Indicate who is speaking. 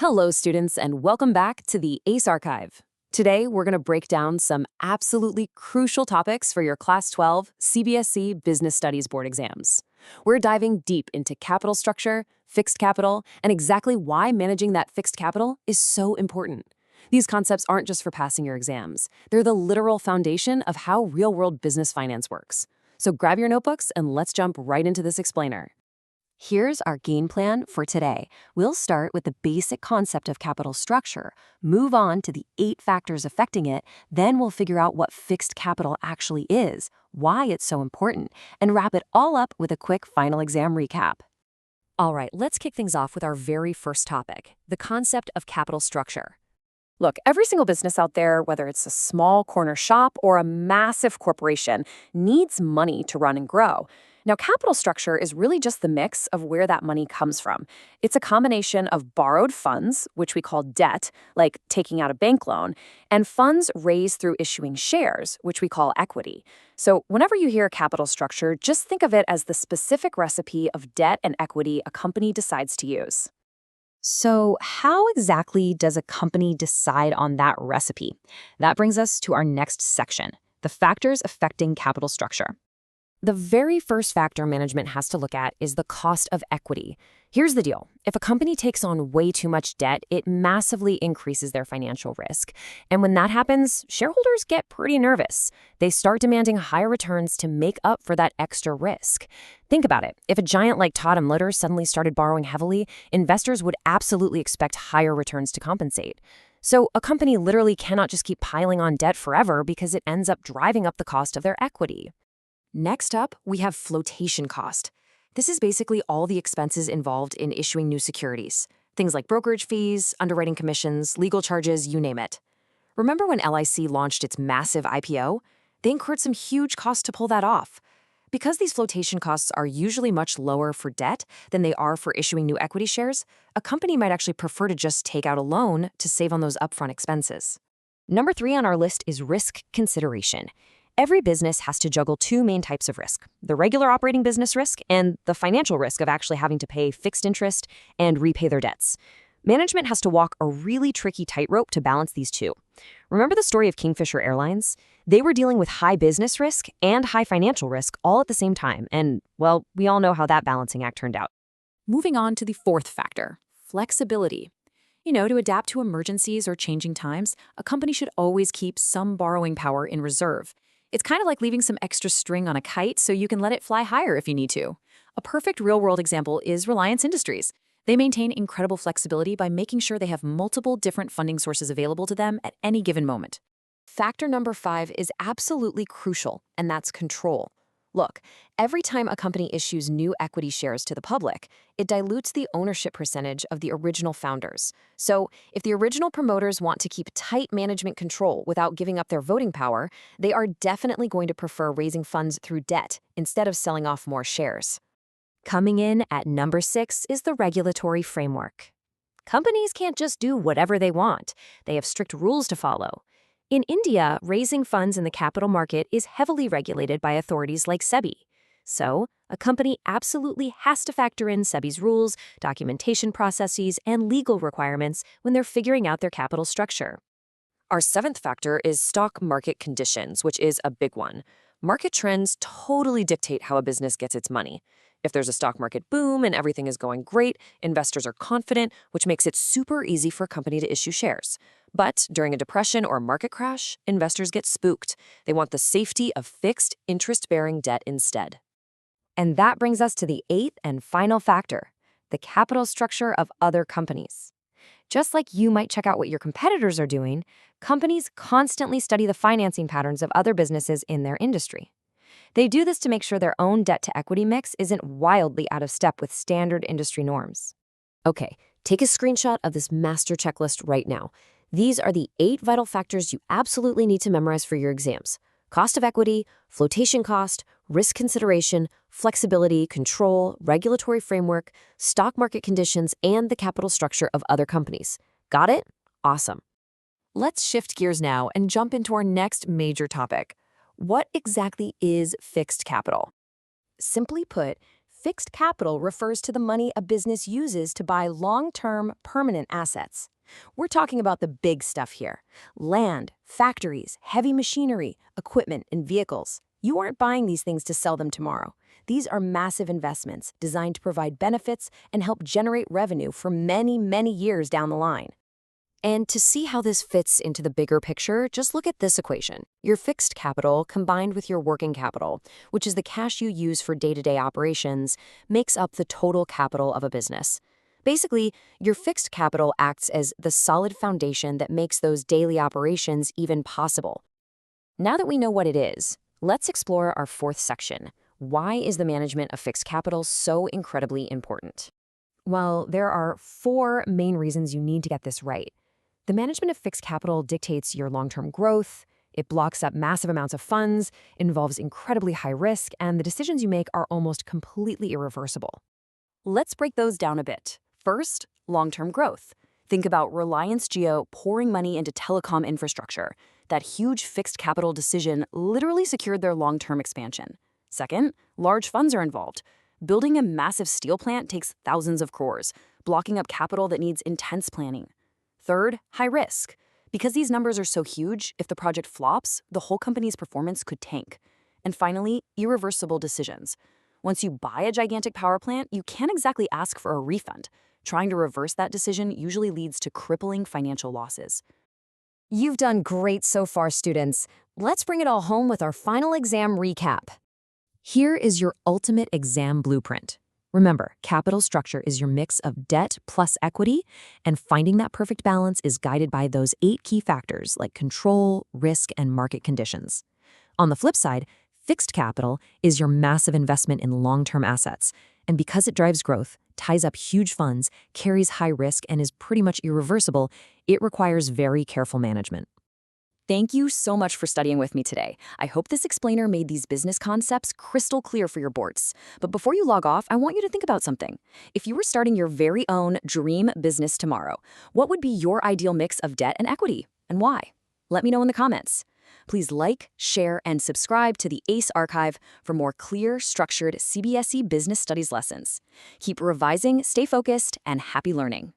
Speaker 1: Hello, students, and welcome back to the ACE Archive. Today, we're going to break down some absolutely crucial topics for your Class 12 CBSE Business Studies Board exams. We're diving deep into capital structure, fixed capital, and exactly why managing that fixed capital is so important. These concepts aren't just for passing your exams. They're the literal foundation of how real-world business finance works. So grab your notebooks and let's jump right into this explainer. Here's our game plan for today. We'll start with the basic concept of capital structure, move on to the 8 factors affecting it, then we'll figure out what fixed capital actually is, why it's so important, and wrap it all up with a quick final exam recap. All right, let's kick things off with our very first topic, the concept of capital structure. Look, every single business out there, whether it's a small corner shop or a massive corporation, needs money to run and grow. Now, capital structure is really just the mix of where that money comes from. It's a combination of borrowed funds, which we call debt, like taking out a bank loan, and funds raised through issuing shares, which we call equity. So whenever you hear capital structure, just think of it as the specific recipe of debt and equity a company decides to use. So how exactly does a company decide on that recipe? That brings us to our next section, the factors affecting capital structure. The very first factor management has to look at is the cost of equity. Here's the deal. If a company takes on way too much debt, it massively increases their financial risk. And when that happens, shareholders get pretty nervous. They start demanding higher returns to make up for that extra risk. Think about it. If a giant like Todd & Litter suddenly started borrowing heavily, investors would absolutely expect higher returns to compensate. So a company literally cannot just keep piling on debt forever because it ends up driving up the cost of their equity. Next up, we have floatation cost. This is basically all the expenses involved in issuing new securities. Things like brokerage fees, underwriting commissions, legal charges, you name it. Remember when LIC launched its massive IPO? They incurred some huge costs to pull that off. Because these floatation costs are usually much lower for debt than they are for issuing new equity shares, a company might actually prefer to just take out a loan to save on those upfront expenses. Number 3 on our list is risk consideration. Every business has to juggle 2 main types of risk, the regular operating business risk and the financial risk of actually having to pay fixed interest and repay their debts. Management has to walk a really tricky tightrope to balance these two. Remember the story of Kingfisher Airlines? They were dealing with high business risk and high financial risk all at the same time, and, well, we all know how that balancing act turned out. Moving on to the 4th factor, flexibility. To adapt to emergencies or changing times, a company should always keep some borrowing power in reserve. It's kind of like leaving some extra string on a kite so you can let it fly higher if you need to. A perfect real-world example is Reliance Industries. They maintain incredible flexibility by making sure they have multiple different funding sources available to them at any given moment. Factor number 5 is absolutely crucial, and that's control. Look, every time a company issues new equity shares to the public, it dilutes the ownership percentage of the original founders. So, if the original promoters want to keep tight management control without giving up their voting power, they are definitely going to prefer raising funds through debt instead of selling off more shares. Coming in at number 6 is the regulatory framework. Companies can't just do whatever they want. They have strict rules to follow. In India, raising funds in the capital market is heavily regulated by authorities like SEBI. So, a company absolutely has to factor in SEBI's rules, documentation processes, and legal requirements when they're figuring out their capital structure. Our 7th factor is stock market conditions, which is a big one. Market trends totally dictate how a business gets its money. If there's a stock market boom and everything is going great, investors are confident, which makes it super easy for a company to issue shares. But during a depression or market crash, investors get spooked. They want the safety of fixed, interest-bearing debt instead. And that brings us to the 8th and final factor, the capital structure of other companies. Just like you might check out what your competitors are doing, companies constantly study the financing patterns of other businesses in their industry. They do this to make sure their own debt-to-equity mix isn't wildly out of step with standard industry norms. Okay, take a screenshot of this master checklist right now. These are the 8 vital factors you absolutely need to memorize for your exams. Cost of equity, floatation cost, risk consideration, flexibility, control, regulatory framework, stock market conditions, and the capital structure of other companies. Got it? Awesome. Let's shift gears now and jump into our next major topic. What exactly is fixed capital? Simply put,
Speaker 2: fixed capital refers to the money a business uses to buy long-term, permanent assets. We're talking about the big stuff here: land, factories, heavy machinery, equipment, and vehicles. You aren't buying these things to sell them tomorrow. These are massive investments designed to provide benefits and help generate revenue for many, many years down the line.
Speaker 1: And to see how this fits into the bigger picture, just look at this equation. Your fixed capital combined with your working capital, which is the cash you use for day-to-day operations, makes up the total capital of a business. Basically, your fixed capital acts as the solid foundation that makes those daily operations even possible. Now that we know what it is, let's explore our fourth section. Why is the management of fixed capital so incredibly important? Well, there are 4 main reasons you need to get this right. The management of fixed capital dictates your long-term growth, it blocks up massive amounts of funds, involves incredibly high risk, and the decisions you make are almost completely irreversible. Let's break those down a bit. First, long-term growth. Think about Reliance Jio pouring money into telecom infrastructure. That huge fixed capital decision literally secured their long-term expansion. Second, large funds are involved. Building a massive steel plant takes thousands of crores, blocking up capital that needs intense planning. Third, high risk. Because these numbers are so huge, if the project flops, the whole company's performance could tank. And finally, irreversible decisions. Once you buy a gigantic power plant, you can't exactly ask for a refund. Trying to reverse that decision usually leads to crippling financial losses. You've done great so far, students. Let's bring it all home with our final exam recap. Here is your ultimate exam blueprint. Remember, capital structure is your mix of debt plus equity, and finding that perfect balance is guided by those 8 key factors like control, risk, and market conditions. On the flip side, fixed capital is your massive investment in long-term assets, and because it drives growth, ties up huge funds, carries high risk, and is pretty much irreversible, it requires very careful management. Thank you so much for studying with me today. I hope this explainer made these business concepts crystal clear for your boards. But before you log off, I want you to think about something. If you were starting your very own dream business tomorrow, what would be your ideal mix of debt and equity, and why? Let me know in the comments. Please like, share, and subscribe to the ACE Archive for more clear, structured CBSE Business Studies lessons. Keep revising, stay focused, and happy learning.